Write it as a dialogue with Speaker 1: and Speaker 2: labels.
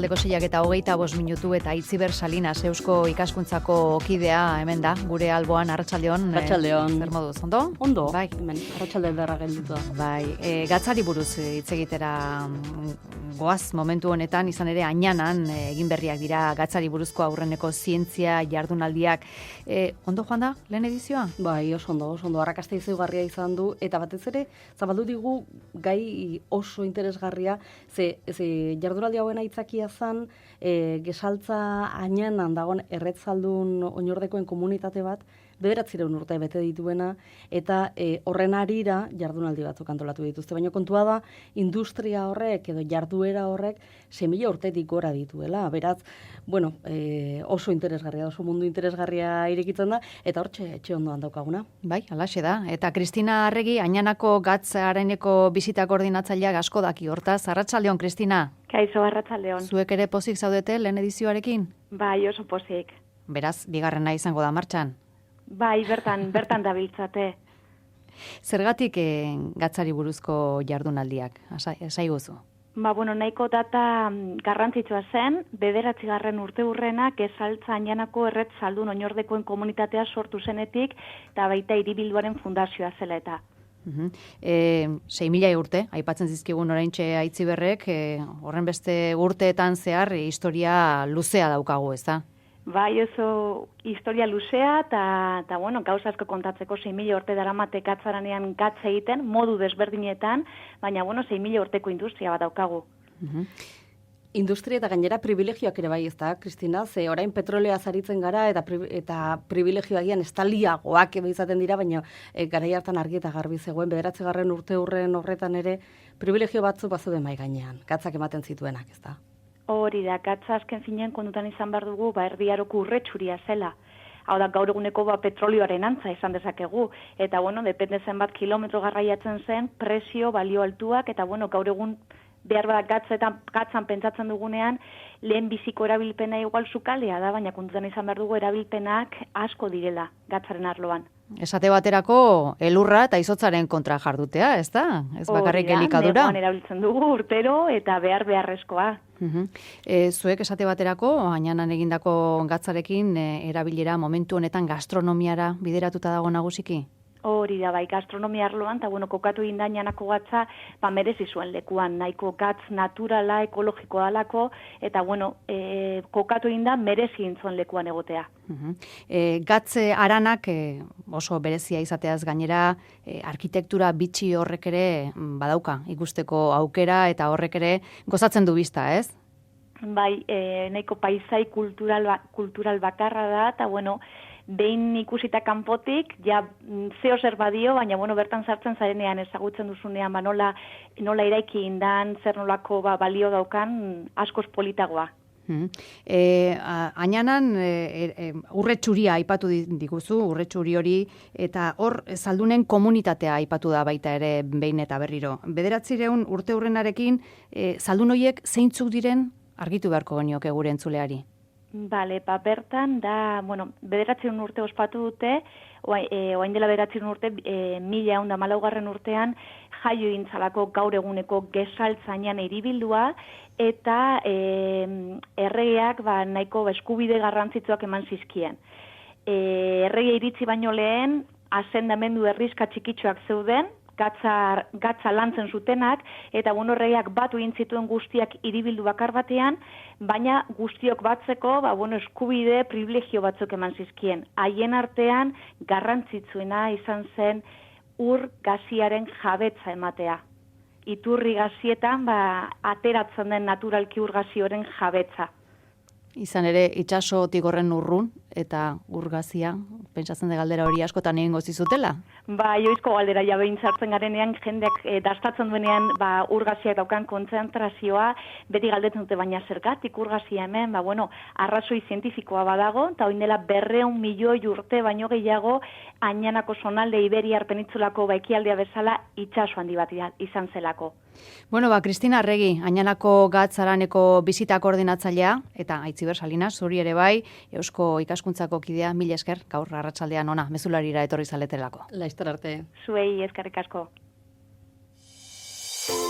Speaker 1: Arratsaldeko 6:25 eta Itziber Salinas Eusko Ikaskuntzako kidea hemen da, gure alboan. Arratsaldeon.
Speaker 2: Arratsaldeon.
Speaker 1: Zer moduz, ondo?
Speaker 2: Ondo.
Speaker 1: Bai.
Speaker 2: Hemen arratsalde ederra gelditu da.
Speaker 1: Bai, gatzari buruz hitz egitera goaz momentu honetan, izan ere Añanan egin berriak dira gatzari buruzko aurreneko zientzia jardunaldiak. Ondo joan da lehen edizioa?
Speaker 2: Bai, oso ondo. Arrakasta izugarria izan du eta batez ere zabaldu digu gai oso interesgarria, ze jardunaldi hauen aitzakia zen Gesaltza Añanan dagoen erretzaldun oinordekoen komunitate bat 900 urte bete dituena, eta horren harira jardunaldi batzuk antolatu dituzte. Baina kontua da, industria horrek edo jarduera horrek 6.000 urtetik gora dituela. Beraz, oso interesgarria, oso mundu interesgarria irekitzen da, eta hortxe etxe ondoan daukaguna.
Speaker 1: Bai, halaxe da. Eta Kristina Arregi, Añanako gatz areneko bisita koordinatzaileak asko daki hortaz. Arratsaldeon, Kristina.
Speaker 3: Kaixo, arratsaldeon.
Speaker 1: Zuek ere pozik zaudete lehen edizioarekin?
Speaker 3: Bai, oso pozik.
Speaker 1: Beraz, bigarrena izango da martxan.
Speaker 3: Bai, bertan dabiltzate.
Speaker 1: Zergatik gatzari buruzko jardunaldiak, esaiguzu?
Speaker 3: Nahiko data garrantzitsua zen, 9. urteurrenak Gesaltza Añanako erretzaldun oinordekoen komunitatea sortu zenetik, eta baita Hiribilduaren fundazioa zela eta.
Speaker 1: 6.000 urte, aipatzen zizkigun oraintxe Aitziberrek, horren beste urteetan zehar historia luzea daukagu, ez da?
Speaker 3: Bai, oso historia luzea, eta gauza asko kontatzeko 6.000 urte daramate gatzaranean gatz egiten, modu desberdinetan, baina 6.000 urteko industria bat daukagu.
Speaker 2: Industria eta gainera privilegioak ere bai, ez da, Kristina? Ze orain petrolea zaritzen gara eta privilegioagian estaliagoak izaten dira, baina garai hartan argi eta garbi zegoen, 9. urteurren horretan ere privilegio batzuk bazuden mai gainean, gatzak ematen zituenak, ez da?
Speaker 3: Hori da, gatza azken finean kontutan izan behar dugu, Erdi Aroko urretsuria zela. Hau da, gaur eguneko petrolioaren antza izan dezakegu. Eta, depende zenbat kilometro garraiatzen zen, presio, balio altuak, eta, gaur egun behar bat gatzan pentsatzen dugunean, lehen biziko erabilpena igual sukalea da, baina kontutan izan behar dugu erabilpenak asko direla gatzaren arloan.
Speaker 1: Esate baterako elurra eta izotzaren kontra jardutea, ez da? Ez bakarrik elikadura.
Speaker 3: Neguan erabiltzen dugu urtero eta beharrezkoa.
Speaker 1: Zuek esate baterako, Añanan egindako gatzarekin erabilera momentu honetan gastronomiara bideratuta dago nagusiki?
Speaker 3: Hori da, bai, gastronomia arloan, eta kokatu egin da Añanako gatza, merezi zuen lekuan, nahiko gatz naturala, ekologikoa dalako, eta kokatu egin da merezi zuen lekuan egotea.
Speaker 1: Gatze aranak oso berezia izateaz gainera, arkitektura bitxi horrek ere badauka, ikusteko aukera, eta horrek ere gozatzen du bizta, ez?
Speaker 3: Bai, nahiko paisai kultural bakarra da, eta behin ikusita kanpotik, zeo zer badio, baina bertan sartzen zarenean ezagutzen duzunean, nola eraiki indan, zer nolako balio daukan, askoz politagoa.
Speaker 1: Añanan urretxuria aipatu diguzu, urretxuri hori, eta hor zaldunen komunitatea aipatu da baita ere behin eta berriro. 900 urteurrenarekin, zaldun horiek zeintzuk diren argitu beharko genioke gure entzuleari?
Speaker 3: Bale, bertan da, 900 urte ospatu dute, oain dela 900 urte, 1114 urtean, jaio egintzalako gaur eguneko Gesaltza Añana hiribildua, eta erregeak nahiko eskubide garrantzitsuak eman zizkien. Errege iritzi baino lehen, asendamendu herrizka txikitxoak zeuden, gatza lantzen zutenak, eta erregeak batu egin zituen guztiak hiribildu bakar batean, baina guztiok batzeko, eskubide, privilegio batzuk eman zizkien. Haien artean, garrantzitsuena izan zen ur gaziaren jabetza ematea. Iturri gazietan, ateratzen den naturalki ur gazioren jabetza.
Speaker 1: Izan ere, itxasotik horren urrun, eta urgazia, pentsatzen de galdera hori askotan egingo zizutela?
Speaker 3: Oizko galdera behin sartzen garenean, jendeak dastatzen duenean urgaziak daukan kontzentrazioa, beti galdetzen dute, baina zergatik urgazia hemen, arrazoi zientifikoa badago, eta oin dela 200 milioi urte baino gehiago, Añanako zonalde Iberiar penitzulako ekialdea bezala itxaso handi bat izan zelako.
Speaker 1: Kristina Arregi, Añanako gatzaraneko bisita koordinatzailea, eta Itziber Salinas, zuri ere bai, Eusko Ikaskuntzako kidea, mila esker, gaur arratsaldean ona, mezularira etorri zaletelako.
Speaker 2: Laizter arte.
Speaker 3: Zuei eskerrik asko.